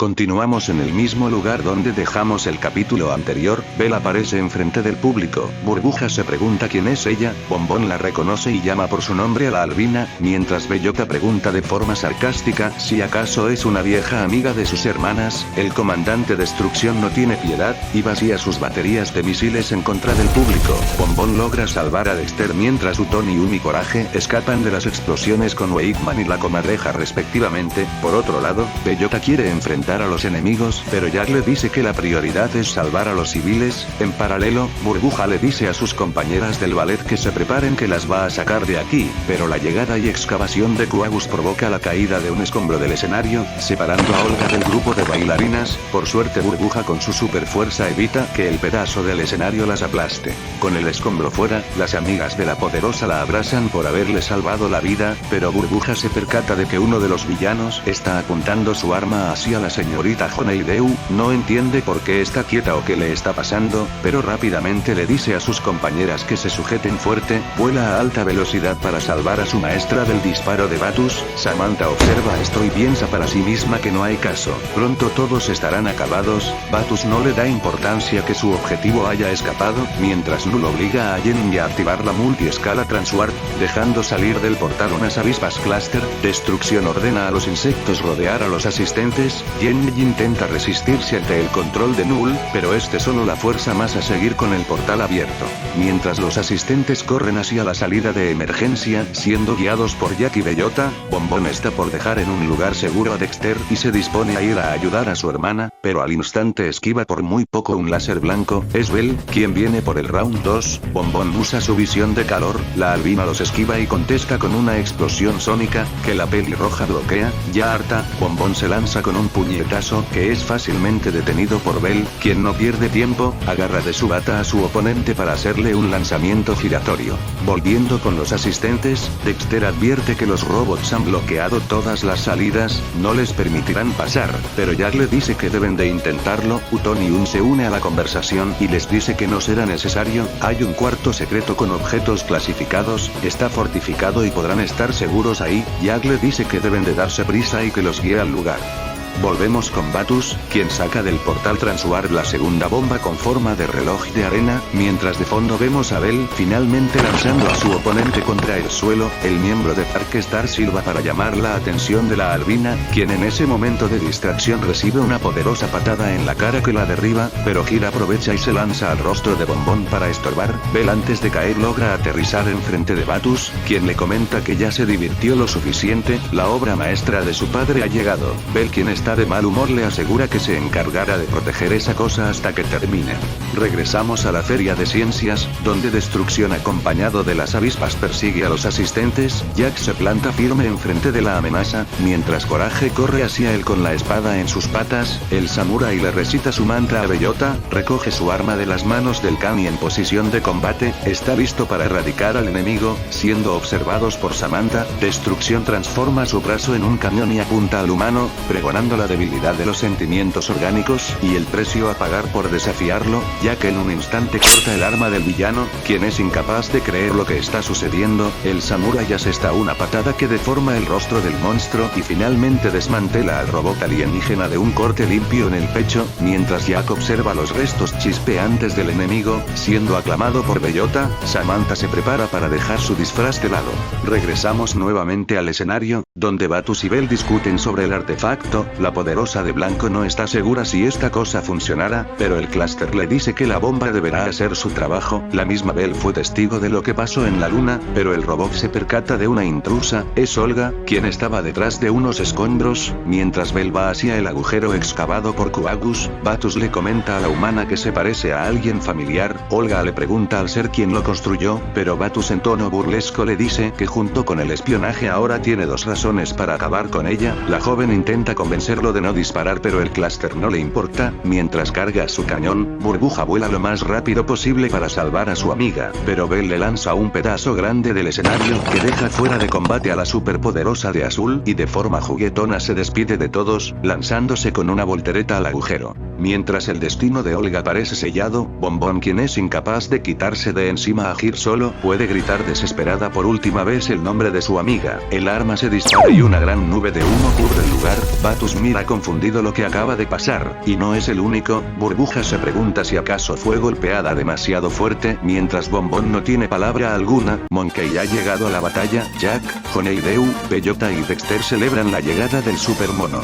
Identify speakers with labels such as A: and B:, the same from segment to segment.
A: Continuamos en el mismo lugar donde dejamos el capítulo anterior. Bell aparece enfrente del público. Burbuja se pregunta quién es ella, Bombón la reconoce y llama por su nombre a la albina, mientras Bellota pregunta de forma sarcástica si acaso es una vieja amiga de sus hermanas. El comandante Destrucción no tiene piedad, y vacía sus baterías de misiles en contra del público. Bombón logra salvar a Dexter mientras Uton y Umi Coraje escapan de las explosiones con Wakeman y la comadreja respectivamente. Por otro lado, Bellota quiere enfrentar a los enemigos, pero Jack le dice que la prioridad es salvar a los civiles. En paralelo, Burbuja le dice a sus compañeras del ballet que se preparen, que las va a sacar de aquí, pero la llegada y excavación de Quagus provoca la caída de un escombro del escenario, separando a Olga del grupo de bailarinas. Por suerte Burbuja con su super fuerza evita que el pedazo del escenario las aplaste. Con el escombro fuera, las amigas de la poderosa la abrazan por haberle salvado la vida, pero Burbuja se percata de que uno de los villanos está apuntando su arma hacia la señorita Honeydew. No entiende por qué está quieta o qué le está pasando, pero rápidamente le dice a sus compañeras que se sujeten fuerte. Vuela a alta velocidad para salvar a su maestra del disparo de Batus. Samantha observa esto y piensa para sí misma que no hay caso, pronto todos estarán acabados. Batus no le da importancia que su objetivo haya escapado, mientras Null obliga a Jennings a activar la multiescala Transwarp, dejando salir del portal unas avispas Cluster. Destrucción ordena a los insectos rodear a los asistentes. Jennings intenta resistirse ante el control de Null, pero este solo la fuerza más a seguir con el portal abierto. Mientras los asistentes corren hacia la salida de emergencia, siendo guiados por Jack y Bellota, Bombón está por dejar en un lugar seguro a Dexter y se dispone a ir a ayudar a su hermana, pero al instante esquiva por muy poco un láser blanco. Es Bell quien viene por el round 2. Bombón usa su visión de calor, la albina los esquiva y contesta con una explosión sónica, que la pelirroja bloquea. Ya harta, Bombón se lanza con un puñetazo que es fácilmente detenido por Bell, quien no pierde tiempo, agarra de su bata a su oponente para hacerle un lanzamiento giratorio. Volviendo con los asistentes, Dexter advierte que los robots han bloqueado todas las salidas, no les permitirán pasar, pero Jack le dice que deben de intentarlo. Uton y Un se une a la conversación y les dice que no será necesario, hay un cuarto secreto con objetos clasificados, está fortificado y podrán estar seguros ahí. Jack le dice que deben de darse prisa y que los guíe al lugar. Volvemos con Batus, quien saca del portal Transwarp la segunda bomba con forma de reloj de arena, mientras de fondo vemos a Bell finalmente lanzando a su oponente contra el suelo. El miembro de Dark Star silba para llamar la atención de la albina, quien en ese momento de distracción recibe una poderosa patada en la cara que la derriba, pero Gira aprovecha y se lanza al rostro de Bombón para estorbar. Bell antes de caer logra aterrizar enfrente de Batus, quien le comenta que ya se divirtió lo suficiente, la obra maestra de su padre ha llegado. Bell, quien está de mal humor, le asegura que se encargará de proteger esa cosa hasta que termine. Regresamos a la feria de ciencias, donde Destrucción acompañado de las avispas persigue a los asistentes. Jack se planta firme enfrente de la amenaza, mientras Coraje corre hacia él con la espada en sus patas. El samurái le recita su mantra a Bellota, recoge su arma de las manos del Khan y en posición de combate, está listo para erradicar al enemigo. Siendo observados por Samantha, Destrucción transforma su brazo en un cañón y apunta al humano, pregonando la debilidad de los sentimientos orgánicos y el precio a pagar por desafiarlo, ya que en un instante corta el arma del villano, quien es incapaz de creer lo que está sucediendo. El samurái asesta una patada que deforma el rostro del monstruo y finalmente desmantela al robot alienígena de un corte limpio en el pecho, mientras Jack observa los restos chispeantes del enemigo, siendo aclamado por Bellota. Samantha se prepara para dejar su disfraz de lado. Regresamos nuevamente al escenario, donde Batus y Bell discuten sobre el artefacto. La poderosa de blanco no está segura si esta cosa funcionará, pero el Cluster le dice que la bomba deberá hacer su trabajo. La misma Bell fue testigo de lo que pasó en la luna, pero el robot se percata de una intrusa. Es Olga, quien estaba detrás de unos escombros. Mientras Bell va hacia el agujero excavado por Quagus, Batus le comenta a la humana que se parece a alguien familiar. Olga le pregunta al ser quién lo construyó, pero Batus en tono burlesco le dice que junto con el espionaje ahora tiene dos razones para acabar con ella. La joven intenta convencerlo de no disparar, pero el Cluster no le importa. Mientras carga su cañón, Burbuja vuela lo más rápido posible para salvar a su amiga, pero Bell le lanza un pedazo grande del escenario que deja fuera de combate a la superpoderosa de azul y de forma juguetona se despide de todos, lanzándose con una voltereta al agujero. Mientras el destino de Olga parece sellado, Bombón, quien es incapaz de quitarse de encima a Hir solo, puede gritar desesperada por última vez el nombre de su amiga. El arma se dispara y una gran nube de humo cubre el lugar. Batus mira confundido lo que acaba de pasar, y no es el único. Burbuja se pregunta si acaso fue golpeada demasiado fuerte. Mientras Bombón no tiene palabra alguna, Monkey ha llegado a la batalla. Jack, Honeydew, Bellota y Dexter celebran la llegada del supermono.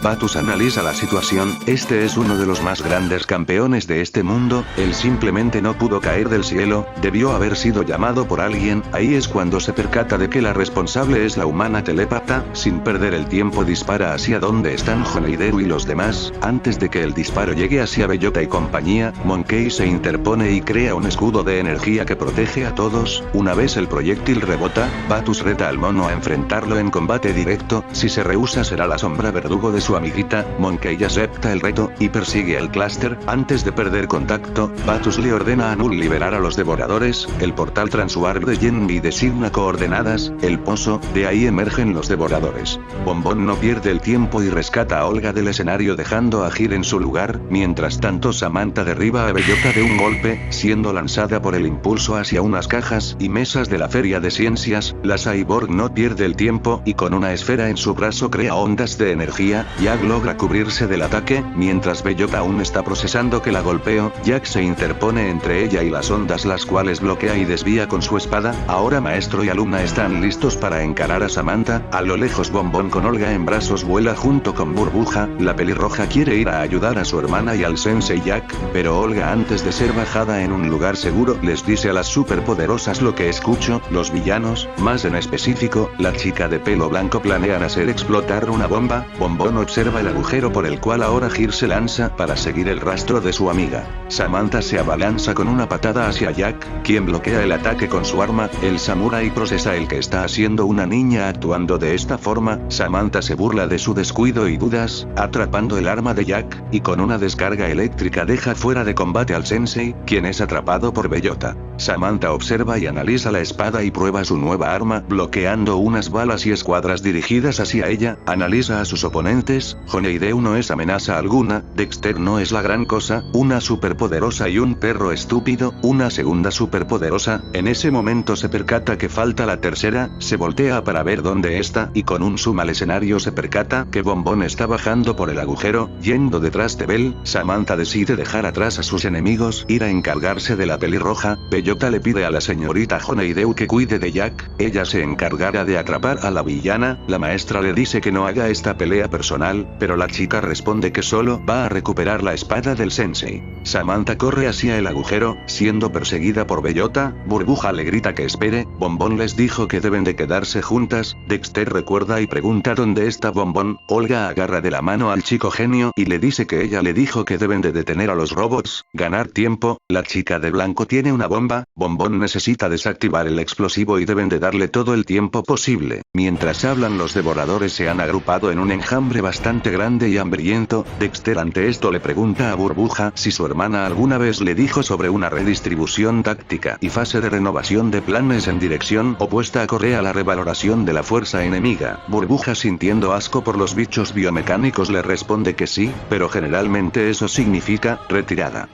A: Batus analiza la situación, este es uno de los más grandes campeones de este mundo, él simplemente no pudo caer del cielo, debió haber sido llamado por alguien, ahí es cuando se percata de que la responsable es la humana telépata, sin perder el tiempo dispara hacia donde están Honeydew y los demás, antes de que el disparo llegue hacia Bellota y compañía, Monkey se interpone y crea un escudo de energía que protege a todos, una vez el proyectil rebota, Batus reta al mono a enfrentarlo en combate directo, si se rehúsa será la sombra verdugo de su amiguita. Monkey acepta el reto, y persigue el clúster. Antes de perder contacto, Batus le ordena a Null liberar a los devoradores, el portal Transwarp de Jenny designa coordenadas, el pozo, de ahí emergen los devoradores. Bombón no pierde el tiempo y rescata a Olga del escenario dejando a Hir en su lugar, mientras tanto Samantha derriba a Bellota de un golpe, siendo lanzada por el impulso hacia unas cajas y mesas de la feria de ciencias. La cyborg no pierde el tiempo, y con una esfera en su brazo crea ondas de energía. Jack logra cubrirse del ataque, mientras Bellota aún está procesando que la golpeó, Jack se interpone entre ella y las ondas las cuales bloquea y desvía con su espada. Ahora maestro y alumna están listos para encarar a Samantha. A lo lejos Bombón con Olga en brazos vuela junto con Burbuja, la pelirroja quiere ir a ayudar a su hermana y al sensei Jack, pero Olga antes de ser bajada en un lugar seguro les dice a las superpoderosas lo que escucho, los villanos, más en específico, la chica de pelo blanco planean hacer explotar una bomba. Bombón observa el agujero por el cual ahora Hir se lanza para seguir el rastro de su amiga. Samantha se abalanza con una patada hacia Jack, quien bloquea el ataque con su arma. El samurái procesa el que está haciendo una niña actuando de esta forma. Samantha se burla de su descuido y dudas, atrapando el arma de Jack, y con una descarga eléctrica deja fuera de combate al sensei, quien es atrapado por Bellota. Samantha observa y analiza la espada y prueba su nueva arma, bloqueando unas balas y escuadras dirigidas hacia ella. Analiza a sus oponentes. Honeydew no es amenaza alguna, Dexter no es la gran cosa, una superpoderosa y un perro estúpido, una segunda superpoderosa. En ese momento se percata que falta la tercera, se voltea para ver dónde está, y con un zoom al escenario se percata que Bombón está bajando por el agujero, yendo detrás de Bell. Samantha decide dejar atrás a sus enemigos, ir a encargarse de la pelirroja. Bellota le pide a la señorita Honeydew que cuide de Jack, ella se encargará de atrapar a la villana. La maestra le dice que no haga esta pelea personal, pero la chica responde que solo va a recuperar la espada del sensei. Samantha corre hacia el agujero, siendo perseguida por Bellota. Burbuja le grita que espere, Bombón les dijo que deben de quedarse juntas. Dexter recuerda y pregunta dónde está Bombón. Olga agarra de la mano al chico genio y le dice que ella le dijo que deben de detener a los robots, ganar tiempo. La chica de blanco tiene una bomba, Bombón necesita desactivar el explosivo y deben de darle todo el tiempo posible. Mientras hablan los devoradores se han agrupado en un enjambre bastante grande y hambriento. Dexter ante esto le pregunta a Burbuja si su hermana alguna vez le dijo sobre una redistribución táctica y fase de renovación de planes en dirección opuesta a Corea a la revaloración de la fuerza enemiga. Burbuja, sintiendo asco por los bichos biomecánicos, le responde que sí, pero generalmente eso significa retirada.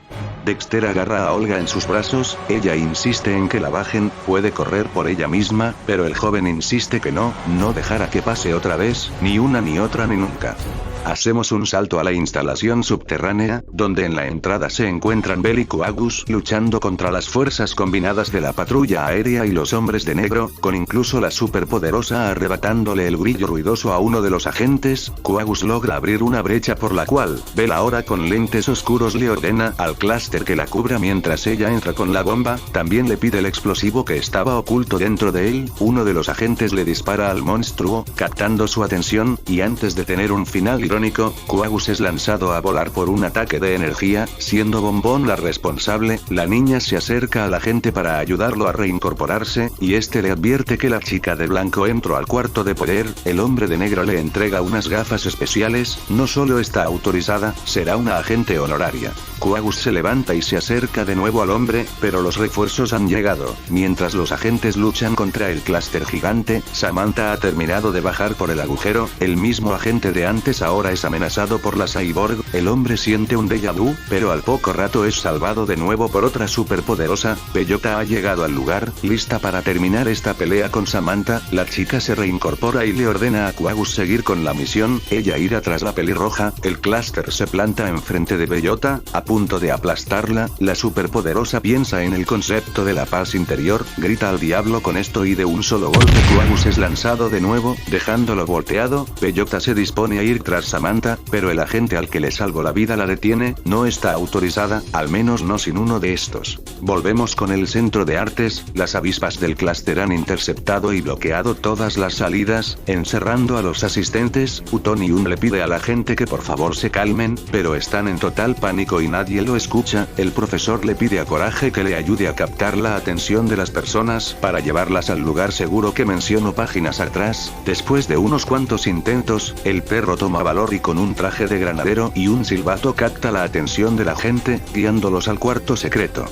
A: Dexter agarra a Olga en sus brazos, ella insiste en que la bajen, puede correr por ella misma, pero el joven insiste que no dejará que pase otra vez, ni una ni otra ni nunca. Hacemos un salto a la instalación subterránea, donde en la entrada se encuentran Bell y Coagus luchando contra las fuerzas combinadas de la patrulla aérea y los hombres de negro, con incluso la superpoderosa arrebatándole el brillo ruidoso a uno de los agentes. Coagus logra abrir una brecha por la cual, Bell ahora con lentes oscuros le ordena al clúster que la cubra mientras ella entra con la bomba, también le pide el explosivo que estaba oculto dentro de él. Uno de los agentes le dispara al monstruo, captando su atención, y antes de tener un final irónico, Coagus es lanzado a volar por un ataque de energía, siendo Bombón la responsable. La niña se acerca a la gente para ayudarlo a reincorporarse, y este le advierte que la chica de blanco entró al cuarto de poder. El hombre de negro le entrega unas gafas especiales, no solo está autorizada, será una agente honoraria. Coagus se levanta y se acerca de nuevo al hombre, pero los refuerzos han llegado. Mientras los agentes luchan contra el clúster gigante, Samantha ha terminado de bajar por el agujero. El mismo agente de antes ahora ahora es amenazado por la cyborg. El hombre siente un déjà vu, pero al poco rato es salvado de nuevo por otra superpoderosa. Bellota ha llegado al lugar, lista para terminar esta pelea con Samantha. La chica se reincorpora y le ordena a Quagus seguir con la misión, ella irá tras la pelirroja. El clúster se planta enfrente de Bellota, a punto de aplastarla. La superpoderosa piensa en el concepto de la paz interior, grita al diablo con esto y de un solo golpe Quagus es lanzado de nuevo, dejándolo volteado. Bellota se dispone a ir tras Samantha, pero el agente al que le salvó la vida la detiene, no está autorizada, al menos no sin uno de estos. Volvemos con el centro de artes, las avispas del clúster han interceptado y bloqueado todas las salidas, encerrando a los asistentes. Utonium le pide a la gente que por favor se calmen, pero están en total pánico y nadie lo escucha. El profesor le pide a Coraje que le ayude a captar la atención de las personas para llevarlas al lugar seguro que mencionó páginas atrás. Después de unos cuantos intentos, el perro toma valor y con un traje de granadero y un silbato capta la atención de la gente, guiándolos al cuarto secreto.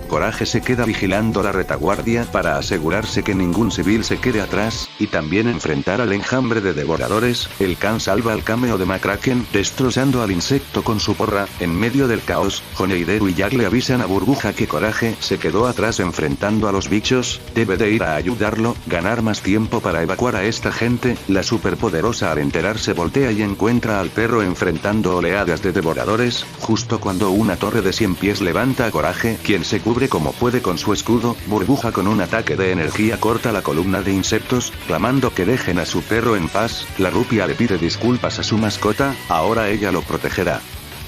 A: Coraje se queda vigilando la retaguardia para asegurarse que ningún civil se quede atrás, y también enfrentar al enjambre de devoradores. El Khan salva al cameo de McCracken, destrozando al insecto con su porra. En medio del caos, Honeideru y Jack le avisan a Burbuja que Coraje se quedó atrás enfrentando a los bichos, debe de ir a ayudarlo, ganar más tiempo para evacuar a esta gente. La superpoderosa al enterarse voltea y encuentra al perro enfrentando oleadas de devoradores, justo cuando una torre de 100 pies levanta a Coraje, quien se cubre como puede con su escudo. Burbuja con un ataque de energía corta la columna de insectos, clamando que dejen a su perro en paz. La rupia le pide disculpas a su mascota, ahora ella lo protegerá.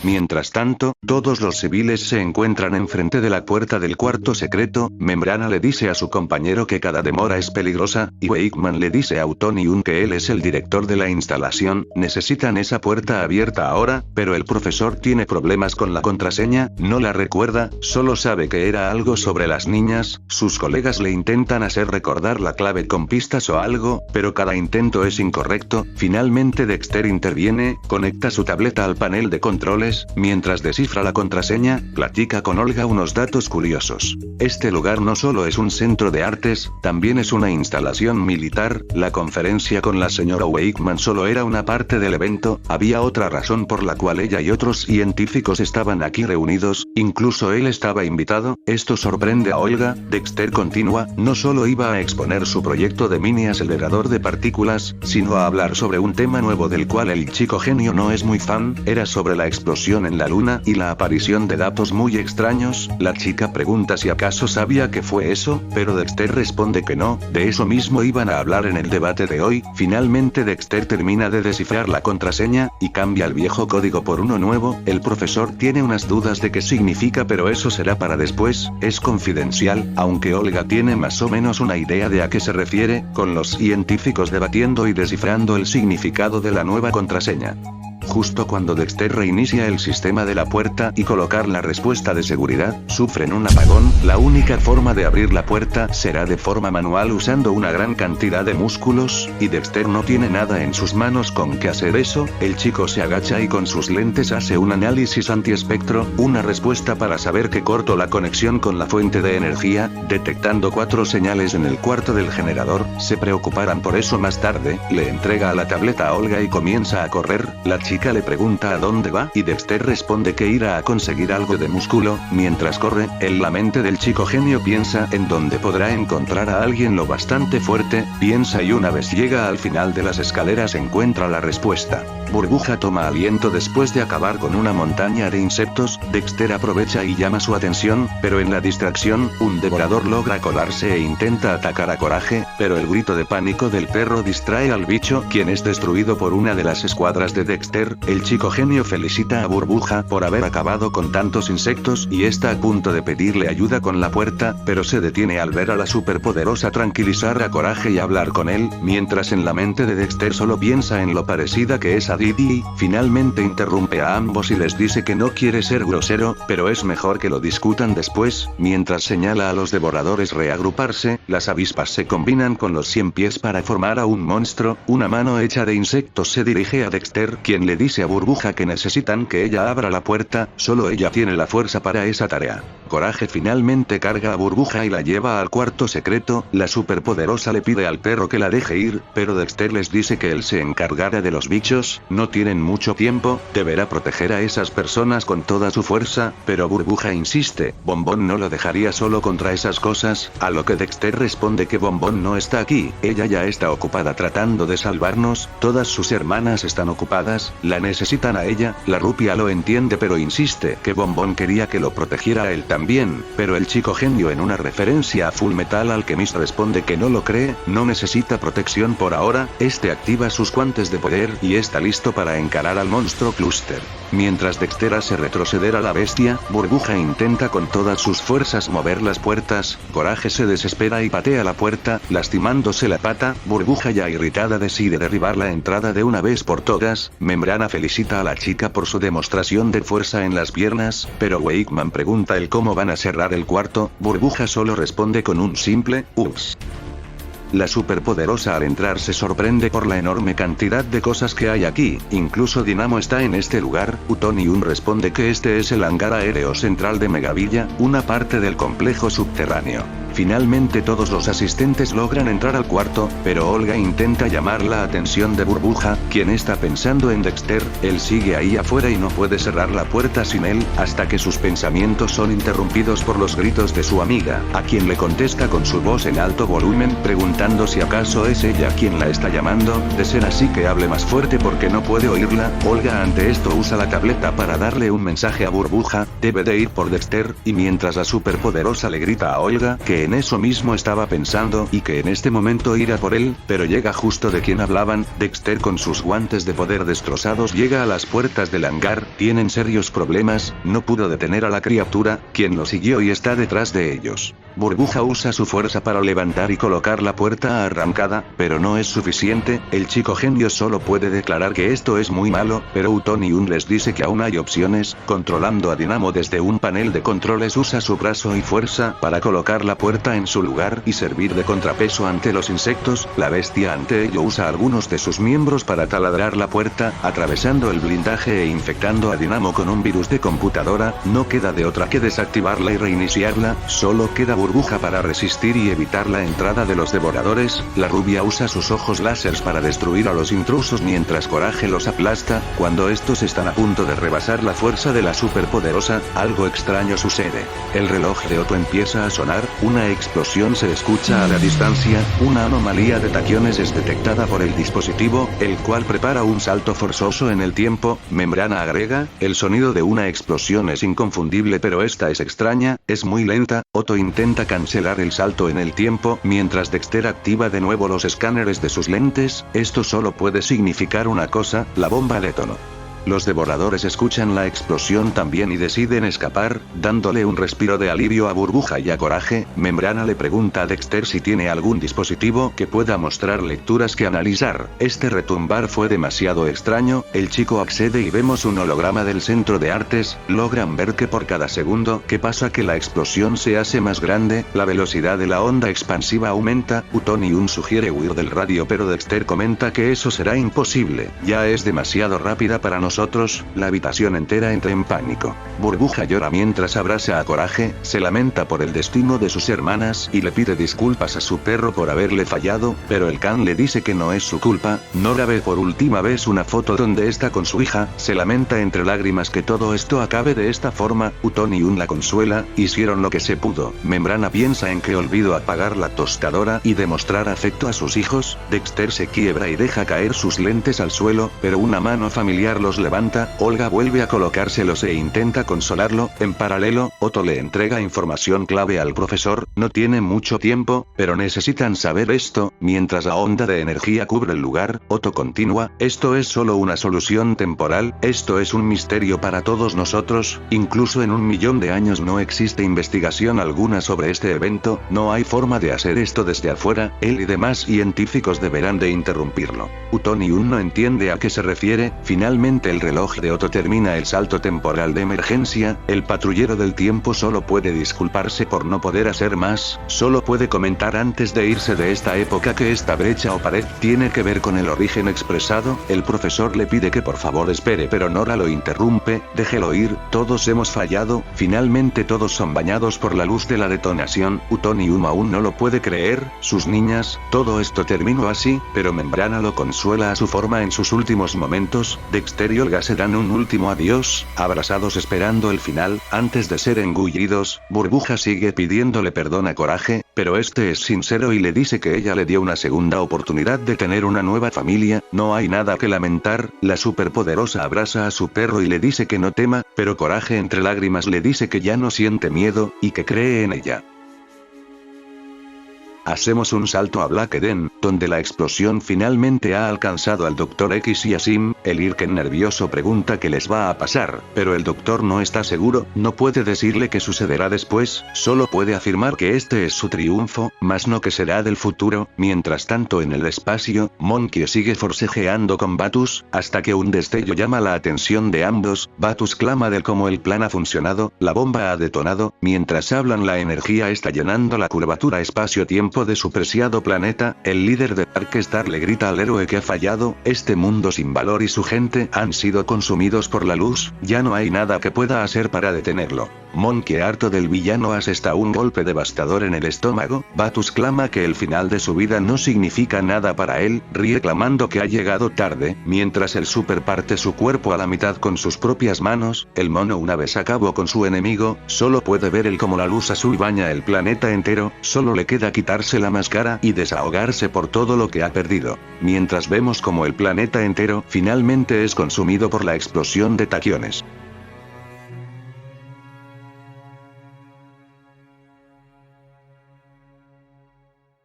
A: Mientras tanto, todos los civiles se encuentran enfrente de la puerta del cuarto secreto. Membrana le dice a su compañero que cada demora es peligrosa, y Wakeman le dice a Utonium que él es el director de la instalación. Necesitan esa puerta abierta ahora, pero el profesor tiene problemas con la contraseña, no la recuerda, solo sabe que era algo sobre las niñas. Sus colegas le intentan hacer recordar la clave con pistas o algo, pero cada intento es incorrecto. Finalmente Dexter interviene, conecta su tableta al panel de controles. Mientras descifra la contraseña, platica con Olga unos datos curiosos. Este lugar no solo es un centro de artes, también es una instalación militar. La conferencia con la señora Wakeman solo era una parte del evento, había otra razón por la cual ella y otros científicos estaban aquí reunidos, incluso él estaba invitado. Esto sorprende a Olga. Dexter continúa, no solo iba a exponer su proyecto de mini acelerador de partículas, sino a hablar sobre un tema nuevo del cual el chico genio no es muy fan, era sobre la explosión en la luna y la aparición de datos muy extraños. La chica pregunta si acaso sabía que fue eso, pero Dexter responde que no. De eso mismo iban a hablar en el debate de hoy. Finalmente Dexter termina de descifrar la contraseña, y cambia el viejo código por uno nuevo. El profesor tiene unas dudas de qué significa, pero eso será para después, es confidencial, aunque Olga tiene más o menos una idea de a qué se refiere, con los científicos debatiendo y descifrando el significado de la nueva contraseña. Justo cuando Dexter reinicia el sistema de la puerta y colocar la respuesta de seguridad, sufren un apagón. La única forma de abrir la puerta será de forma manual usando una gran cantidad de músculos, y Dexter no tiene nada en sus manos con que hacer eso. El chico se agacha y con sus lentes hace un análisis antiespectro, una respuesta para saber que cortó la conexión con la fuente de energía, detectando 4 señales en el cuarto del generador. Se preocuparán por eso más tarde. Le entrega a la tableta a Olga y comienza a correr. La chica le pregunta a dónde va, y Dexter responde que irá a conseguir algo de músculo. Mientras corre, en la mente del chico genio piensa en dónde podrá encontrar a alguien lo bastante fuerte, piensa, y una vez llega al final de las escaleras encuentra la respuesta. Burbuja toma aliento después de acabar con una montaña de insectos. Dexter aprovecha y llama su atención, pero en la distracción, un devorador logra colarse e intenta atacar a Coraje, pero el grito de pánico del perro distrae al bicho, quien es destruido por una de las escuadras de Dexter. El chico genio felicita a Burbuja por haber acabado con tantos insectos y está a punto de pedirle ayuda con la puerta, pero se detiene al ver a la superpoderosa tranquilizar a Coraje y hablar con él, mientras en la mente de Dexter solo piensa en lo parecida que es a Didi. Finalmente interrumpe a ambos y les dice que no quiere ser grosero, pero es mejor que lo discutan después. Mientras señala a los devoradores reagruparse, las avispas se combinan con los 100 pies para formar a un monstruo. Una mano hecha de insectos se dirige a Dexter, quien le le dice a Burbuja que necesitan que ella abra la puerta, solo ella tiene la fuerza para esa tarea. Coraje finalmente carga a Burbuja y la lleva al cuarto secreto. La superpoderosa le pide al perro que la deje ir, pero Dexter les dice que él se encargará de los bichos, no tienen mucho tiempo, deberá proteger a esas personas con toda su fuerza, pero Burbuja insiste, Bombón no lo dejaría solo contra esas cosas, a lo que Dexter responde que Bombón no está aquí, ella ya está ocupada tratando de salvarnos, todas sus hermanas están ocupadas, la necesitan a ella. La rubia lo entiende pero insiste que Bombón quería que lo protegiera a él también, pero el chico genio en una referencia a Full Metal Alchemist responde que no lo cree, no necesita protección por ahora, este activa sus guantes de poder y está listo para encarar al monstruo Cluster. Mientras Dexter hace retroceder a la bestia, Burbuja intenta con todas sus fuerzas mover las puertas, Coraje se desespera y patea la puerta, lastimándose la pata. Burbuja ya irritada decide derribar la entrada de una vez por todas. Membrana felicita a la chica por su demostración de fuerza en las piernas, pero Wakeman pregunta el cómo van a cerrar el cuarto. Burbuja solo responde con un simple, ups. La superpoderosa al entrar se sorprende por la enorme cantidad de cosas que hay aquí, incluso Dinamo está en este lugar. Utonium responde que este es el hangar aéreo central de Megavilla, una parte del complejo subterráneo. Finalmente todos los asistentes logran entrar al cuarto, pero Olga intenta llamar la atención de Burbuja, quien está pensando en Dexter. Él sigue ahí afuera y no puede cerrar la puerta sin él, hasta que sus pensamientos son interrumpidos por los gritos de su amiga, a quien le contesta con su voz en alto volumen preguntando si acaso es ella quien la está llamando. De ser así que hable más fuerte porque no puede oírla. Olga ante esto usa la tableta para darle un mensaje a Burbuja, debe de ir por Dexter, y mientras la superpoderosa le grita a Olga que en eso mismo estaba pensando y que en este momento irá por él, pero llega justo de quien hablaban. Dexter con sus guantes de poder destrozados llega a las puertas del hangar, tienen serios problemas, no pudo detener a la criatura, quien lo siguió y está detrás de ellos. Burbuja usa su fuerza para levantar y colocar la puerta arrancada, pero no es suficiente, el chico genio solo puede declarar que esto es muy malo, pero Utonium les dice que aún hay opciones. Controlando a Dinamo desde un panel de controles usa su brazo y fuerza para colocar la puerta en su lugar y servir de contrapeso ante los insectos. La bestia ante ello usa algunos de sus miembros para taladrar la puerta, atravesando el blindaje e infectando a Dinamo con un virus de computadora. No queda de otra que desactivarla y reiniciarla, solo queda Burbuja para resistir y evitar la entrada de los devoradores. La rubia usa sus ojos láseres para destruir a los intrusos mientras Coraje los aplasta. Cuando estos están a punto de rebasar la fuerza de la superpoderosa, algo extraño sucede. El reloj de Otto empieza a sonar, una explosión se escucha a la distancia, una anomalía de taquiones es detectada por el dispositivo, el cual prepara un salto forzoso en el tiempo. Membrana agrega, el sonido de una explosión es inconfundible pero esta es extraña, es muy lenta. Otto intenta cancelar el salto en el tiempo, mientras Dexter activa de nuevo los escáneres de sus lentes. Esto solo puede significar una cosa, la bomba detonó. Los devoradores escuchan la explosión también y deciden escapar, dándole un respiro de alivio a Burbuja y a Coraje. Membrana le pregunta a Dexter si tiene algún dispositivo que pueda mostrar lecturas que analizar. Este retumbar fue demasiado extraño, el chico accede y vemos un holograma del centro de artes. Logran ver que por cada segundo que pasa que la explosión se hace más grande, la velocidad de la onda expansiva aumenta. Utonium sugiere huir del radio pero Dexter comenta que eso será imposible, ya es demasiado rápida para nosotros. La habitación entera entra en pánico. Burbuja llora mientras abraza a Coraje, se lamenta por el destino de sus hermanas y le pide disculpas a su perro por haberle fallado, pero el can le dice que no es su culpa. Nora ve por última vez una foto donde está con su hija, se lamenta entre lágrimas que todo esto acabe de esta forma. Utonium la consuela, hicieron lo que se pudo. Membrana piensa en que olvidó apagar la tostadora y demostrar afecto a sus hijos. Dexter se quiebra y deja caer sus lentes al suelo, pero una mano familiar los levanta. Olga vuelve a colocárselos e intenta consolarlo. En paralelo, Otto le entrega información clave al profesor, no tiene mucho tiempo, pero necesitan saber esto. Mientras la onda de energía cubre el lugar, Otto continúa, esto es solo una solución temporal, esto es un misterio para todos nosotros, incluso en 1.000.000 de años no existe investigación alguna sobre este evento, no hay forma de hacer esto desde afuera, él y demás científicos deberán de interrumpirlo. Utonium no entiende a qué se refiere. Finalmente repente el reloj de Otto termina el salto temporal de emergencia, el patrullero del tiempo solo puede disculparse por no poder hacer más, solo puede comentar antes de irse de esta época que esta brecha o pared tiene que ver con el origen expresado, el profesor le pide que por favor espere pero Nora lo interrumpe, déjelo ir, todos hemos fallado, finalmente todos son bañados por la luz de la detonación, Uton y Uma aún no lo puede creer, sus niñas, todo esto terminó así, pero Membrana lo consuela a su forma en sus últimos momentos, Dexter y Olga se dan un último adiós, abrazados esperando el final, antes de ser engullidos, Burbuja sigue pidiéndole perdón a Coraje, pero este es sincero y le dice que ella le dio una segunda oportunidad de tener una nueva familia, no hay nada que lamentar, la superpoderosa abraza a su perro y le dice que no tema, pero Coraje entre lágrimas le dice que ya no siente miedo, y que cree en ella. Hacemos un salto a Black Eden, donde la explosión finalmente ha alcanzado al Dr. X y a Sim, el Irken nervioso pregunta qué les va a pasar, pero el doctor no está seguro, no puede decirle qué sucederá después, solo puede afirmar que este es su triunfo, más no que será del futuro, mientras tanto en el espacio, Monkey sigue forcejeando con Batus, hasta que un destello llama la atención de ambos, Batus clama de cómo el plan ha funcionado, la bomba ha detonado, mientras hablan la energía está llenando la curvatura espacio-tiempo de su preciado planeta, el líder de Darkstar le grita al héroe que ha fallado, este mundo sin valor y su gente han sido consumidos por la luz, ya no hay nada que pueda hacer para detenerlo. Monkey harto del villano asesta un golpe devastador en el estómago, Batus clama que el final de su vida no significa nada para él, ríe clamando que ha llegado tarde, mientras el super parte su cuerpo a la mitad con sus propias manos, el mono una vez acabó con su enemigo, solo puede ver el cómo la luz azul baña el planeta entero, solo le queda quitarse la máscara y desahogarse por todo lo que ha perdido. Mientras vemos como el planeta entero finalmente es consumido por la explosión de taquiones.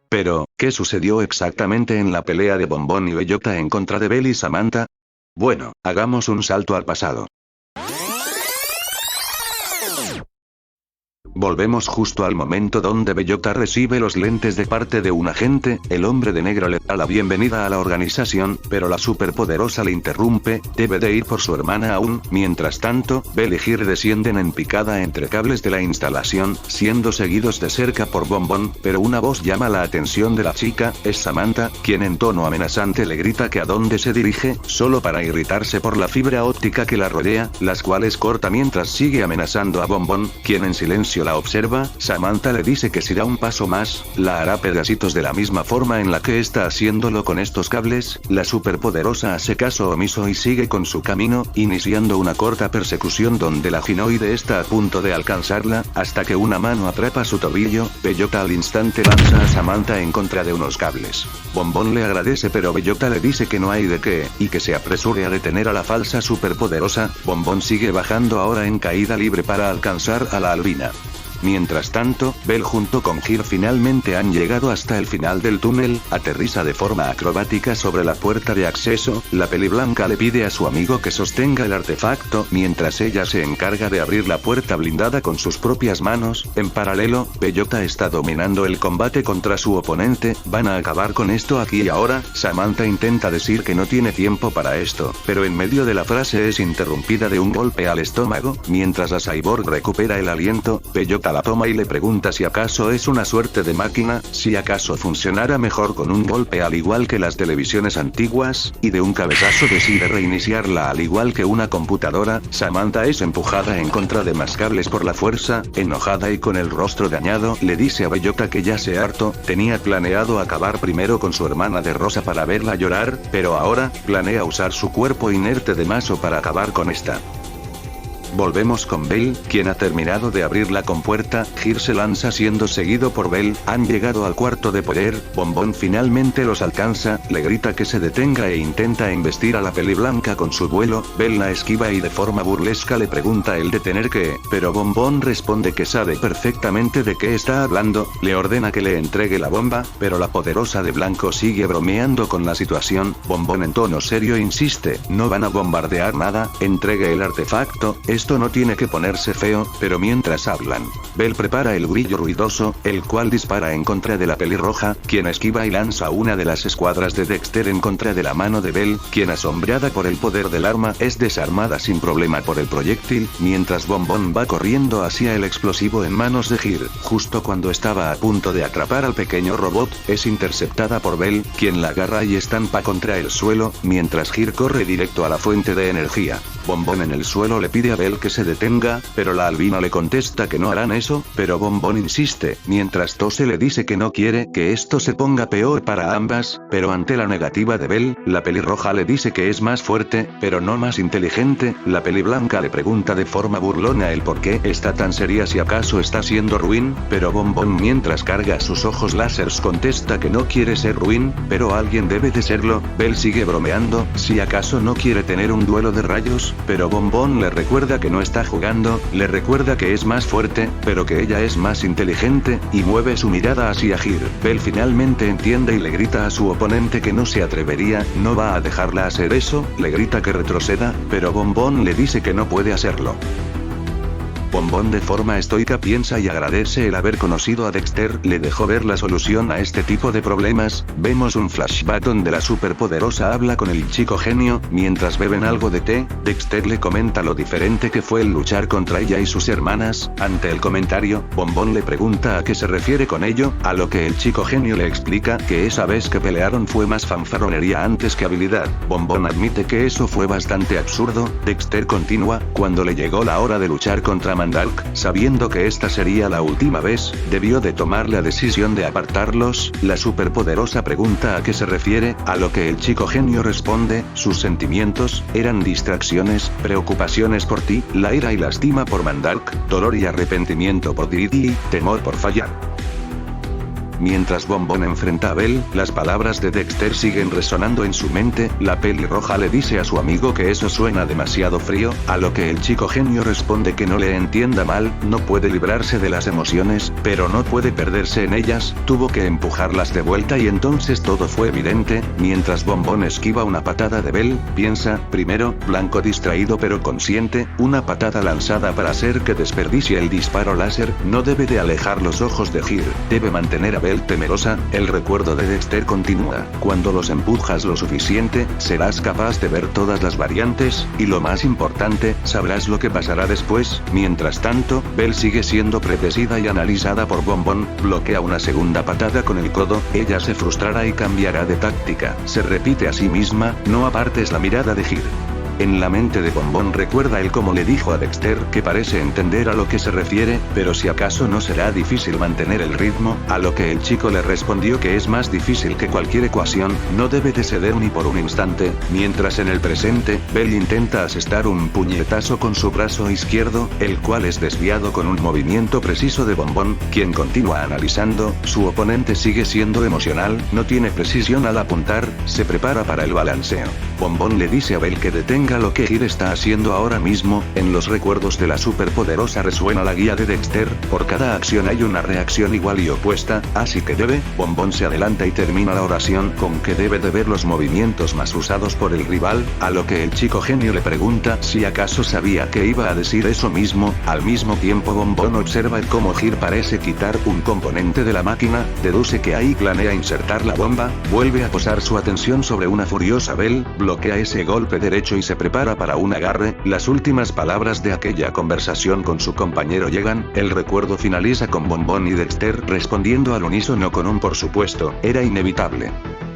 A: Pero, ¿qué sucedió exactamente en la pelea de Bombón y Bellota en contra de Bell y Samantha? Bueno, hagamos un salto al pasado. Volvemos justo al momento donde Bellota recibe los lentes de parte de un agente, el hombre de negro le da la bienvenida a la organización, pero la superpoderosa le interrumpe, debe de ir por su hermana aún, mientras tanto, Bell y Gir descienden en picada entre cables de la instalación, siendo seguidos de cerca por Bombón, pero una voz llama la atención de la chica, es Samantha, quien en tono amenazante le grita que a dónde se dirige, solo para irritarse por la fibra óptica que la rodea, las cuales corta mientras sigue amenazando a Bombón, quien en silencio la observa, Samantha le dice que si da un paso más, la hará pedacitos de la misma forma en la que está haciéndolo con estos cables, la superpoderosa hace caso omiso y sigue con su camino, iniciando una corta persecución donde la ginoide está a punto de alcanzarla, hasta que una mano atrapa su tobillo, Bellota al instante lanza a Samantha en contra de unos cables. Bombón le agradece pero Bellota le dice que no hay de qué, y que se apresure a detener a la falsa superpoderosa, Bombón sigue bajando ahora en caída libre para alcanzar a la albina. Mientras tanto, Bell junto con Gir finalmente han llegado hasta el final del túnel, aterriza de forma acrobática sobre la puerta de acceso, la peliblanca le pide a su amigo que sostenga el artefacto, mientras ella se encarga de abrir la puerta blindada con sus propias manos, en paralelo, Bellota está dominando el combate contra su oponente, van a acabar con esto aquí y ahora, Samantha intenta decir que no tiene tiempo para esto, pero en medio de la frase es interrumpida de un golpe al estómago, mientras la cyborg recupera el aliento, Bellota la toma y le pregunta si acaso es una suerte de máquina, si acaso funcionara mejor con un golpe al igual que las televisiones antiguas, y de un cabezazo decide reiniciarla al igual que una computadora, Samantha es empujada en contra de más cables por la fuerza, enojada y con el rostro dañado, le dice a Bellota que ya se harto, tenía planeado acabar primero con su hermana de rosa para verla llorar, pero ahora, planea usar su cuerpo inerte de mazo para acabar con esta. Volvemos con Bell, quien ha terminado de abrir la compuerta, Gir se lanza siendo seguido por Bell, han llegado al cuarto de poder, Bombón finalmente los alcanza, le grita que se detenga e intenta embestir a la peliblanca con su vuelo, Bell la esquiva y de forma burlesca le pregunta el detener qué, pero Bombón responde que sabe perfectamente de qué está hablando, le ordena que le entregue la bomba, pero la poderosa de blanco sigue bromeando con la situación, Bombón en tono serio insiste, no van a bombardear nada, entregue el artefacto, es esto no tiene que ponerse feo, pero mientras hablan, Bell prepara el grillo ruidoso, el cual dispara en contra de la pelirroja, quien esquiva y lanza una de las escuadras de Dexter en contra de la mano de Bell, quien asombrada por el poder del arma es desarmada sin problema por el proyectil, mientras Bombón va corriendo hacia el explosivo en manos de Gir. Justo cuando estaba a punto de atrapar al pequeño robot, es interceptada por Bell, quien la agarra y estampa contra el suelo, mientras Gir corre directo a la fuente de energía. Bombón en el suelo le pide a Bell que se detenga, pero la albina le contesta que no harán eso, pero Bombón insiste, mientras Tose le dice que no quiere que esto se ponga peor para ambas, pero ante la negativa de Bell, la pelirroja le dice que es más fuerte, pero no más inteligente. La peliblanca le pregunta de forma burlona el por qué está tan seria si acaso está siendo ruin, pero Bombón mientras carga sus ojos láseres contesta que no quiere ser ruin, pero alguien debe de serlo. Bell sigue bromeando, si acaso no quiere tener un duelo de rayos, pero Bombón le recuerda que no está jugando, le recuerda que es más fuerte, pero que ella es más inteligente, y mueve su mirada hacia Gir. Bell finalmente entiende y le grita a su oponente que no se atrevería, no va a dejarla hacer eso, le grita que retroceda, pero Bombón le dice que no puede hacerlo. Bombón de forma estoica piensa y agradece el haber conocido a Dexter, le dejó ver la solución a este tipo de problemas. Vemos un flashback donde la superpoderosa habla con el chico genio, mientras beben algo de té. Dexter le comenta lo diferente que fue el luchar contra ella y sus hermanas. Ante el comentario, Bombón le pregunta a qué se refiere con ello, a lo que el chico genio le explica que esa vez que pelearon fue más fanfarronería antes que habilidad. Bombón admite que eso fue bastante absurdo. Dexter continúa, cuando le llegó la hora de luchar contra Mandark, sabiendo que esta sería la última vez, debió de tomar la decisión de apartarlos. La superpoderosa pregunta a qué se refiere, a lo que el chico genio responde, sus sentimientos, eran distracciones, preocupaciones por ti, la ira y lastima por Mandark, dolor y arrepentimiento por Didi, temor por fallar. Mientras Bombón enfrenta a Bell, las palabras de Dexter siguen resonando en su mente. La pelirroja le dice a su amigo que eso suena demasiado frío, a lo que el chico genio responde que no le entienda mal, no puede librarse de las emociones, pero no puede perderse en ellas, tuvo que empujarlas de vuelta y entonces todo fue evidente. Mientras Bombón esquiva una patada de Bell, piensa, primero, blanco distraído pero consciente, una patada lanzada para hacer que desperdicie el disparo láser, no debe de alejar los ojos de Gir, debe mantener a Bell temerosa. El recuerdo de Dexter continúa, cuando los empujas lo suficiente, serás capaz de ver todas las variantes, y lo más importante, sabrás lo que pasará después. Mientras tanto, Bell sigue siendo predecida y analizada por Bombón, bloquea una segunda patada con el codo, ella se frustrará y cambiará de táctica, se repite a sí misma, no apartes la mirada de Gir. En la mente de Bombón recuerda el cómo le dijo a Dexter que parece entender a lo que se refiere, pero si acaso no será difícil mantener el ritmo, a lo que el chico le respondió que es más difícil que cualquier ecuación, no debe de ceder ni por un instante. Mientras en el presente, Bell intenta asestar un puñetazo con su brazo izquierdo, el cual es desviado con un movimiento preciso de Bombón, quien continúa analizando, su oponente sigue siendo emocional, no tiene precisión al apuntar, se prepara para el balanceo. Bombón le dice a Bell que detenga lo que Gir está haciendo ahora mismo. En los recuerdos de la superpoderosa resuena la guía de Dexter, por cada acción hay una reacción igual y opuesta, así que debe. Bombón se adelanta y termina la oración con que debe de ver los movimientos más usados por el rival, a lo que el chico genio le pregunta si acaso sabía que iba a decir eso mismo. Al mismo tiempo Bombón observa el cómo Gir parece quitar un componente de la máquina, deduce que ahí planea insertar la bomba, vuelve a posar su atención sobre una furiosa Bell, bloquea ese golpe derecho y se prepara para un agarre. Las últimas palabras de aquella conversación con su compañero llegan, el recuerdo finaliza con Bombón y Dexter respondiendo al unísono con un por supuesto, era inevitable.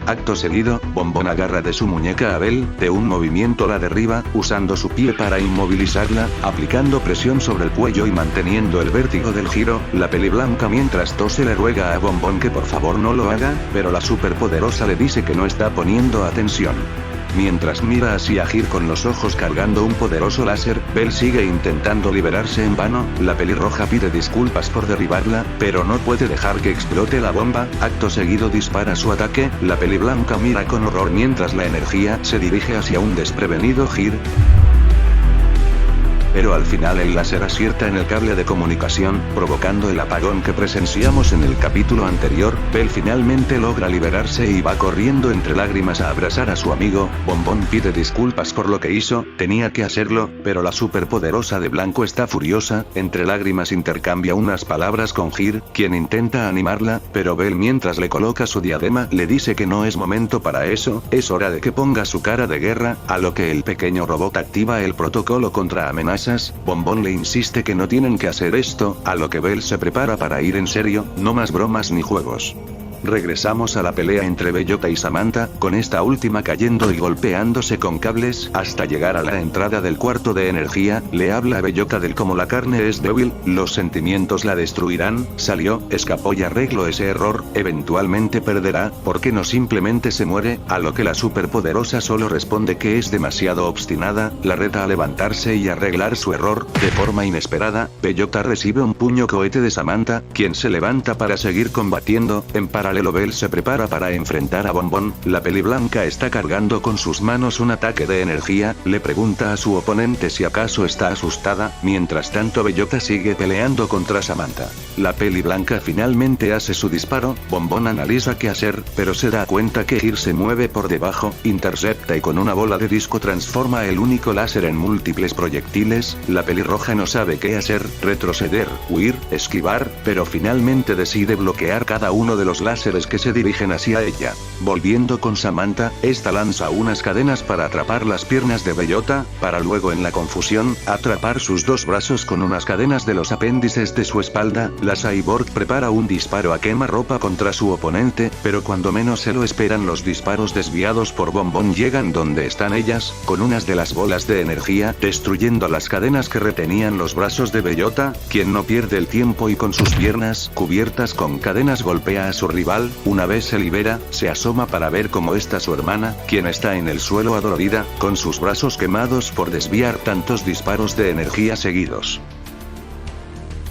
A: Acto seguido, Bombón agarra de su muñeca a Bell, de un movimiento la derriba, usando su pie para inmovilizarla, aplicando presión sobre el cuello y manteniendo el vértigo del giro. La peliblanca mientras Tose le ruega a Bombón que por favor no lo haga, pero la superpoderosa le dice que no está poniendo atención. Mientras mira hacia Gir con los ojos cargando un poderoso láser, Bell sigue intentando liberarse en vano. La pelirroja pide disculpas por derribarla, pero no puede dejar que explote la bomba. Acto seguido dispara su ataque. La peliblanca mira con horror mientras la energía se dirige hacia un desprevenido Gir. pero al final el láser acierta en el cable de comunicación, provocando el apagón que presenciamos en el capítulo anterior. Bell finalmente logra liberarse y va corriendo entre lágrimas a abrazar a su amigo. Bombón pide disculpas por lo que hizo, tenía que hacerlo, pero la superpoderosa de blanco está furiosa. Entre lágrimas intercambia unas palabras con Gir, quien intenta animarla, pero Bell mientras le coloca su diadema le dice que no es momento para eso, es hora de que ponga su cara de guerra, a lo que el pequeño robot activa el protocolo contra amenazas. Bombón le insiste que no tienen que hacer esto, a lo que Bell se prepara para ir en serio, no más bromas ni juegos. Regresamos a la pelea entre Bellota y Samantha, con esta última cayendo y golpeándose con cables, hasta llegar a la entrada del cuarto de energía. Le habla a Bellota del cómo la carne es débil, los sentimientos la destruirán, salió, escapó y arregló ese error, eventualmente perderá, ¿por qué no simplemente se muere? A lo que la superpoderosa solo responde que es demasiado obstinada, la reta a levantarse y arreglar su error. De forma inesperada, Bellota recibe un puño cohete de Samantha, quien se levanta para seguir combatiendo. En paralelo Bell se prepara para enfrentar a Bombón. La peli blanca está cargando con sus manos un ataque de energía, le pregunta a su oponente si acaso está asustada, mientras tanto Bellota sigue peleando contra Samantha. La peli blanca finalmente hace su disparo, Bombón analiza qué hacer, pero se da cuenta que Gir se mueve por debajo, intercepta y con una bola de disco transforma el único láser en múltiples proyectiles. La pelirroja no sabe qué hacer, retroceder, huir, esquivar, pero finalmente decide bloquear cada uno de los láseres que se dirigen hacia ella. Volviendo con Samantha, esta lanza unas cadenas para atrapar las piernas de Bellota, para luego en la confusión, atrapar sus dos brazos con unas cadenas de los apéndices de su espalda. La cyborg prepara un disparo a quemarropa contra su oponente, pero cuando menos se lo esperan los disparos desviados por Bombón llegan donde están ellas, con unas de las bolas de energía, destruyendo las cadenas que retenían los brazos de Bellota, quien no pierde el tiempo y con sus piernas cubiertas con cadenas golpea a su rival. Una vez se libera, se asoma para ver cómo está su hermana, quien está en el suelo adolorida, con sus brazos quemados por desviar tantos disparos de energía seguidos.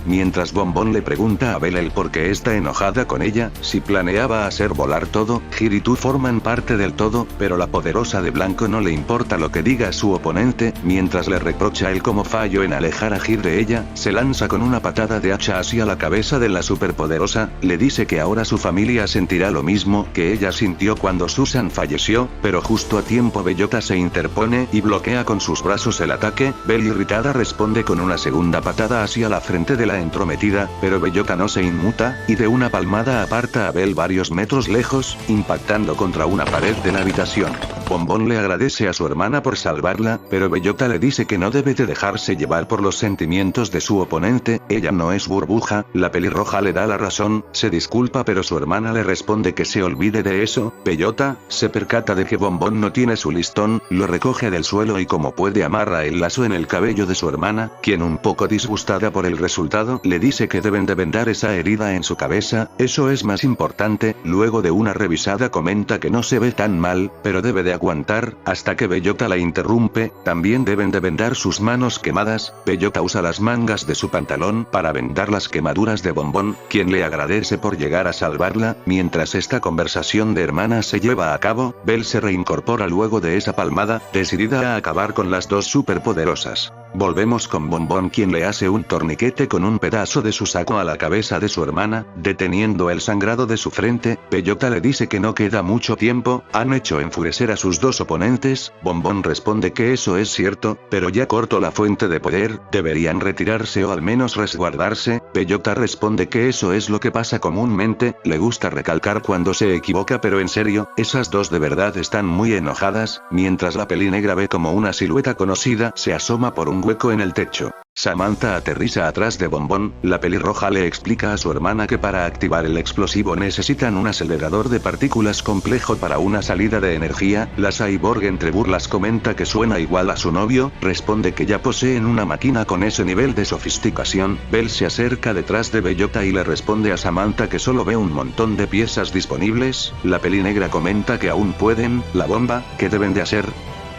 A: Mientras Bombón le pregunta a Bell el por qué está enojada con ella, si planeaba hacer volar todo. Gir y tú forman parte del todo, pero la poderosa de blanco no le importa lo que diga su oponente. Mientras le reprocha el cómo falló en alejar a Gir de ella, se lanza con una patada de hacha hacia la cabeza de la superpoderosa, le dice que ahora su familia sentirá lo mismo que ella sintió cuando Susan falleció, pero justo a tiempo Bellota se interpone y bloquea con sus brazos el ataque. Bell irritada responde con una segunda patada hacia la frente de la entrometida, pero Bellota no se inmuta, y de una palmada aparta a Bell varios metros lejos, impactando contra una pared de la habitación. Bombón le agradece a su hermana por salvarla, pero Bellota le dice que no debe de dejarse llevar por los sentimientos de su oponente, ella no es burbuja. La pelirroja le da la razón, se disculpa pero su hermana le responde que se olvide de eso. Bellota se percata de que Bombón no tiene su listón, lo recoge del suelo y como puede amarra el lazo en el cabello de su hermana, quien un poco disgustada por el resultado, le dice que deben de vendar esa herida en su cabeza, eso es más importante. Luego de una revisada comenta que no se ve tan mal, pero debe de aguantar, hasta que Bellota la interrumpe. También deben de vendar sus manos quemadas. Bellota usa las mangas de su pantalón para vendar las quemaduras de Bombón, quien le agradece por llegar a salvarla. Mientras esta conversación de hermanas se lleva a cabo, Bell se reincorpora luego de esa palmada, decidida a acabar con las dos superpoderosas. Volvemos con Bombón, quien le hace un torniquete con un pedazo de su saco a la cabeza de su hermana, deteniendo el sangrado de su frente. Bellota le dice que no queda mucho tiempo, han hecho enfurecer a sus dos oponentes. Bombón responde que eso es cierto, pero ya cortó la fuente de poder, deberían retirarse o al menos resguardarse. Bellota responde que eso es lo que pasa comúnmente, le gusta recalcar cuando se equivoca, pero en serio, esas dos de verdad están muy enojadas. Mientras la pelinegra ve como una silueta conocida se asoma por un hueco en el techo. Samantha aterriza atrás de Bombón. La pelirroja le explica a su hermana que para activar el explosivo necesitan un acelerador de partículas complejo para una salida de energía. La cyborg entre burlas comenta que suena igual a su novio, responde que ya poseen una máquina con ese nivel de sofisticación. Bell se acerca detrás de Bellota y le responde a Samantha que solo ve un montón de piezas disponibles. La pelinegra comenta que aún pueden, la bomba, ¿qué deben de hacer?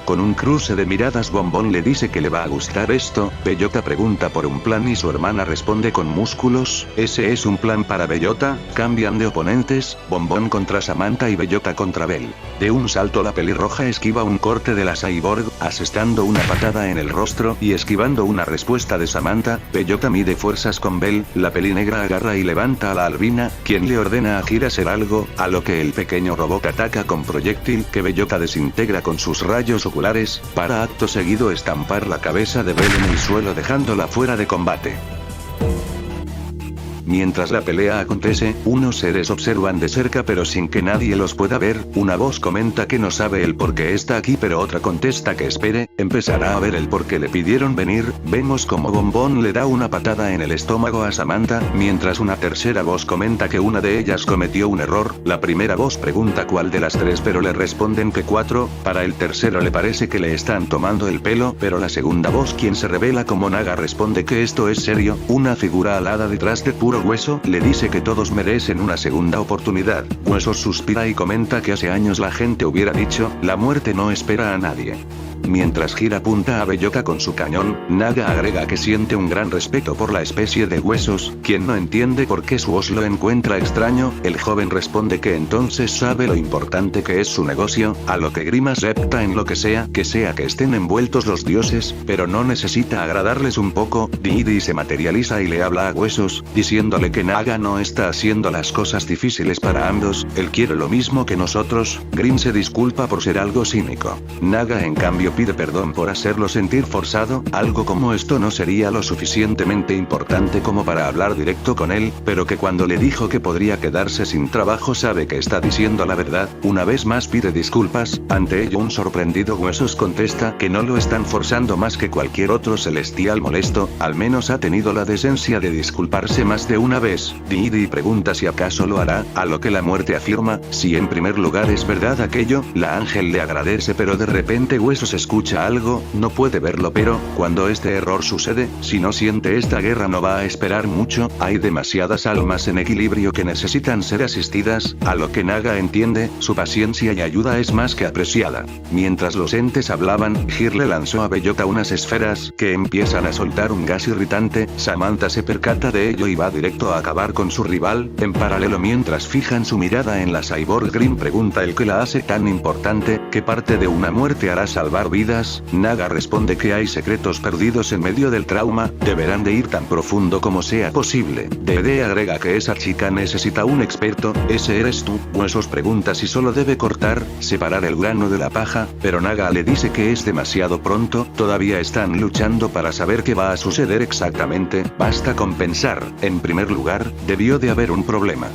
A: Con un cruce de miradas Bombón le dice que le va a gustar esto, Bellota pregunta por un plan y su hermana responde con músculos, ese es un plan para Bellota, cambian de oponentes, Bombón contra Samantha y Bellota contra Bell. De un salto la pelirroja esquiva un corte de la Cyborg, asestando una patada en el rostro y esquivando una respuesta de Samantha, Bellota mide fuerzas con Bell, la pelinegra agarra y levanta a la albina, quien le ordena a Hir hacer algo, a lo que el pequeño robot ataca con proyectil que Bellota desintegra con sus rayos oculares, para acto seguido estampar la cabeza de Bell en el suelo dejándola fuera de combate. Mientras la pelea acontece, unos seres observan de cerca pero sin que nadie los pueda ver, una voz comenta que no sabe el por qué está aquí pero otra contesta que espere, empezará a ver el por qué le pidieron venir, vemos como Bombón le da una patada en el estómago a Samantha, mientras una tercera voz comenta que una de ellas cometió un error, la primera voz pregunta cuál de las tres pero le responden que 4, para el tercero le parece que le están tomando el pelo pero la segunda voz quien se revela como Naga responde que esto es serio, una figura alada detrás de Puro Hueso le dice que todos merecen una segunda oportunidad. Huesos suspira y comenta que hace años la gente hubiera dicho, la muerte no espera a nadie. Mientras Hir apunta a Bellota con su cañón, Naga agrega que siente un gran respeto por la especie de Huesos, quien no entiende por qué su voz lo encuentra extraño, el joven responde que entonces sabe lo importante que es su negocio, a lo que Grimas repta en lo que sea que estén envueltos los dioses, pero no necesita agradarles un poco, Didi se materializa y le habla a Huesos, diciéndole que Naga no está haciendo las cosas difíciles para ambos, él quiere lo mismo que nosotros, Grim se disculpa por ser algo cínico. Naga en cambio pide perdón por hacerlo sentir forzado, algo como esto no sería lo suficientemente importante como para hablar directo con él, pero que cuando le dijo que podría quedarse sin trabajo sabe que está diciendo la verdad, una vez más pide disculpas, ante ello un sorprendido Huesos contesta que no lo están forzando más que cualquier otro celestial molesto, al menos ha tenido la decencia de disculparse más de una vez, Didi pregunta si acaso lo hará, a lo que la muerte afirma, si en primer lugar es verdad aquello, la ángel le agradece pero de repente Huesos escucha algo, no puede verlo pero, cuando este error sucede, si no siente esta guerra no va a esperar mucho, hay demasiadas almas en equilibrio que necesitan ser asistidas, a lo que Naga entiende, su paciencia y ayuda es más que apreciada. Mientras los entes hablaban, Hir le lanzó a Bellota unas esferas que empiezan a soltar un gas irritante, Samantha se percata de ello y va directo a acabar con su rival, en paralelo mientras fijan su mirada en la Cyborg Grim pregunta el que la hace tan importante, ¿qué parte de una muerte hará salvar vidas? Naga responde que hay secretos perdidos en medio del trauma, deberán de ir tan profundo como sea posible. Dede agrega que esa chica necesita un experto, ese eres tú, Huesos pregunta si solo debe cortar, separar el grano de la paja, pero Naga le dice que es demasiado pronto, todavía están luchando para saber qué va a suceder exactamente, basta con pensar, en primer lugar, debió de haber un problema.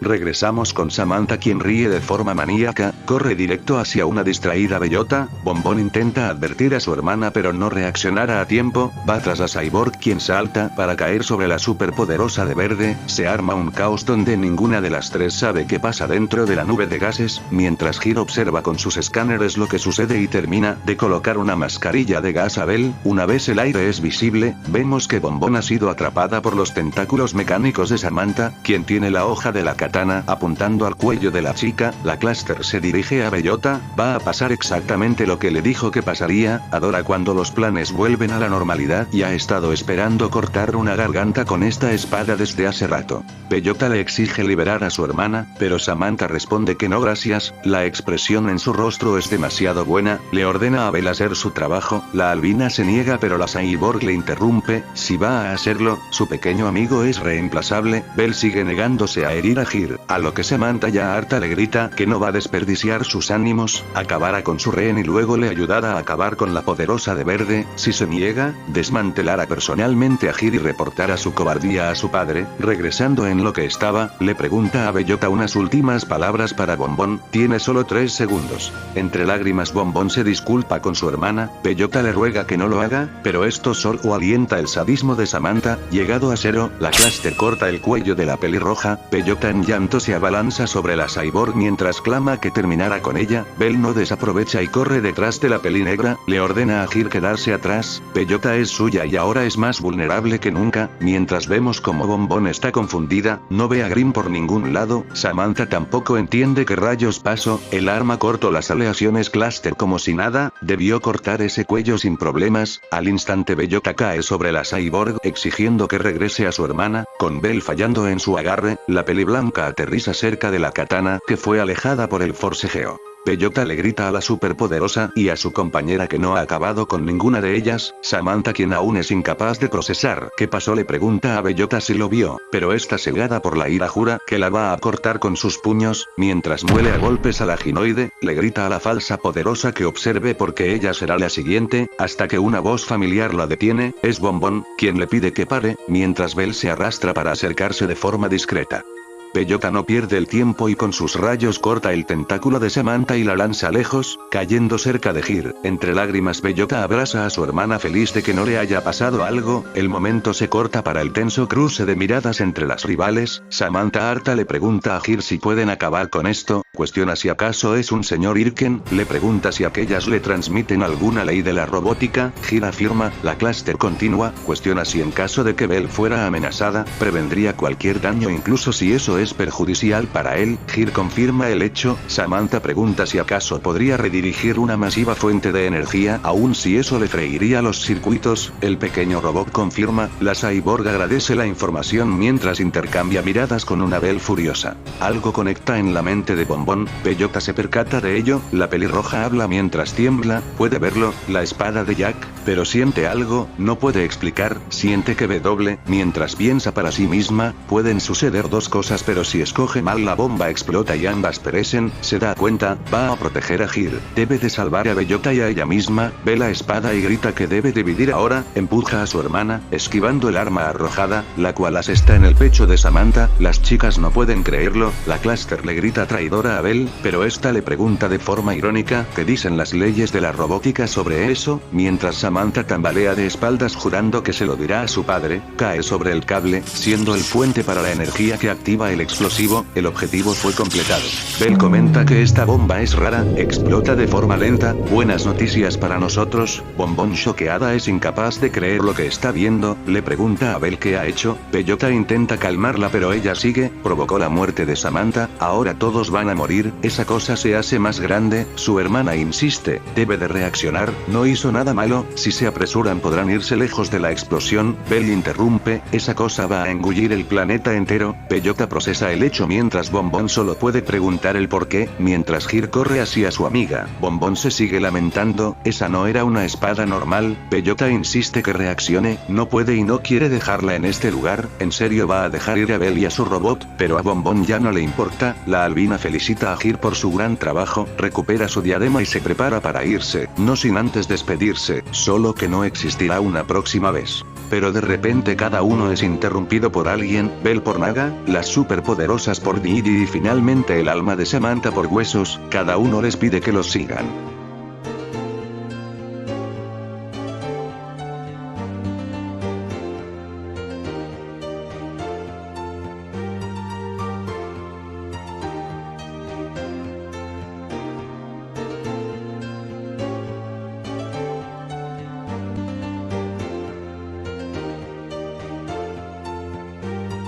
A: Regresamos con Samantha quien ríe de forma maníaca, corre directo hacia una distraída Bellota, Bombón intenta advertir a su hermana pero no reaccionará a tiempo, va tras la Cyborg quien salta para caer sobre la superpoderosa de verde, se arma un caos donde ninguna de las tres sabe qué pasa dentro de la nube de gases, mientras Hir observa con sus escáneres lo que sucede y termina de colocar una mascarilla de gas a Bell, una vez el aire es visible, vemos que Bombón ha sido atrapada por los tentáculos mecánicos de Samantha, quien tiene la hoja de la katana apuntando al cuello de la chica, la Cluster se dirige a Bellota, va a pasar exactamente lo que le dijo que pasaría, adora cuando los planes vuelven a la normalidad y ha estado esperando cortar una garganta con esta espada desde hace rato. Bellota le exige liberar a su hermana, pero Samantha responde que no gracias, la expresión en su rostro es demasiado buena, le ordena a Bell hacer su trabajo, la albina se niega pero la Cyborg le interrumpe, si va a hacerlo, su pequeño amigo es reemplazable, Bell sigue negándose a herir a Hir, a lo que Samantha ya harta le grita que no va a desperdiciar sus ánimos, acabará con su rehén y luego le ayudará a acabar con la poderosa de verde, si se niega, desmantelará personalmente a Hir y reportará su cobardía a su padre, regresando en lo que estaba, le pregunta a Bellota unas últimas palabras para Bombón, tiene solo 3 segundos. Entre lágrimas Bombón se disculpa con su hermana, Bellota le ruega que no lo haga, pero esto solo alienta el sadismo de Samantha, llegado a cero, la Cluster corta el cuello de la pelirroja, Bellota en llanto se abalanza sobre la cyborg mientras clama que terminara con ella. Bell no desaprovecha y corre detrás de la peli negra, le ordena a Gir quedarse atrás. Bellota es suya y ahora es más vulnerable que nunca. Mientras vemos como Bombón está confundida, no ve a Grimm por ningún lado. Samantha tampoco entiende qué rayos pasó. El arma cortó las aleaciones Cluster como si nada, debió cortar ese cuello sin problemas. Al instante Bellota cae sobre la cyborg exigiendo que regrese a su hermana. Con Bell fallando en su agarre, la peli blanca aterriza cerca de la katana que fue alejada por el forcejeo. Bellota le grita a la superpoderosa y a su compañera que no ha acabado con ninguna de ellas. Samantha, quien aún es incapaz de procesar qué pasó, le pregunta a Bellota si lo vio, pero esta, cegada por la ira, jura que la va a cortar con sus puños. Mientras muele a golpes a la ginoide, le grita a la falsa poderosa que observe porque ella será la siguiente, hasta que una voz familiar la detiene. Es Bombón, quien le pide que pare, mientras Bell se arrastra para acercarse de forma discreta. Bellota no pierde el tiempo y con sus rayos corta el tentáculo de Samantha y la lanza lejos, cayendo cerca de Gir. Entre lágrimas Bellota abraza a su hermana feliz de que no le haya pasado algo. El momento se corta para el tenso cruce de miradas entre las rivales. Samantha, harta, le pregunta a Gir si pueden acabar con esto, cuestiona si acaso es un señor Irken, le pregunta si aquellas le transmiten alguna ley de la robótica. Gir afirma, la Cluster continua, cuestiona si en caso de que Bell fuera amenazada, prevendría cualquier daño incluso si eso es perjudicial para él. Gir confirma el hecho. Samantha pregunta si acaso podría redirigir una masiva fuente de energía, aun si eso le freiría los circuitos. El pequeño robot confirma. La cyborg agradece la información mientras intercambia miradas con una Bell furiosa. Algo conecta en la mente de Bombón. Bellota se percata de ello. La pelirroja habla mientras tiembla, puede verlo, la espada de Jack, pero siente algo, no puede explicar, siente que W, mientras piensa para sí misma, pueden suceder dos cosas, pero si escoge mal la bomba explota y ambas perecen. Se da cuenta, va a proteger a Gir, debe de salvar a Bellota y a ella misma. Ve la espada y grita que debe dividir ahora, empuja a su hermana, esquivando el arma arrojada, la cual asesta en el pecho de Samantha. Las chicas no pueden creerlo. La Cluster le grita traidora a Bell, pero esta le pregunta de forma irónica qué dicen las leyes de la robótica sobre eso. Mientras Samantha tambalea de espaldas jurando que se lo dirá a su padre, cae sobre el cable, siendo el fuente para la energía que activa el explosivo. El objetivo fue completado. Bell comenta que esta bomba es rara, explota de forma lenta. Buenas noticias para nosotros. Bombón, choqueada, es incapaz de creer lo que está viendo, le pregunta a Bell qué ha hecho. Bellota intenta calmarla pero ella sigue. Provocó la muerte de Samantha, ahora todos van a morir. Esa cosa se hace más grande. Su hermana insiste, debe de reaccionar, no hizo nada malo, si se apresuran podrán irse lejos de la explosión. Bell interrumpe, esa cosa va a engullir el planeta entero. Bellota procesa el hecho mientras Bombón solo puede preguntar el por qué. Mientras Gir corre hacia su amiga, Bombón se sigue lamentando, esa no era una espada normal. Bellota insiste que reaccione, no puede y no quiere dejarla en este lugar. En serio va a dejar ir a Bell y a su robot, pero a Bombón ya no le importa. La albina felicita a Gir por su gran trabajo, recupera su diadema y se prepara para irse, no sin antes despedirse, solo que no existirá una próxima vez. Pero de repente cada uno es interrumpido por alguien. Bell por Naga, las superpoderosas por Didi y finalmente el alma de Samantha por Huesos. Cada uno les pide que los sigan.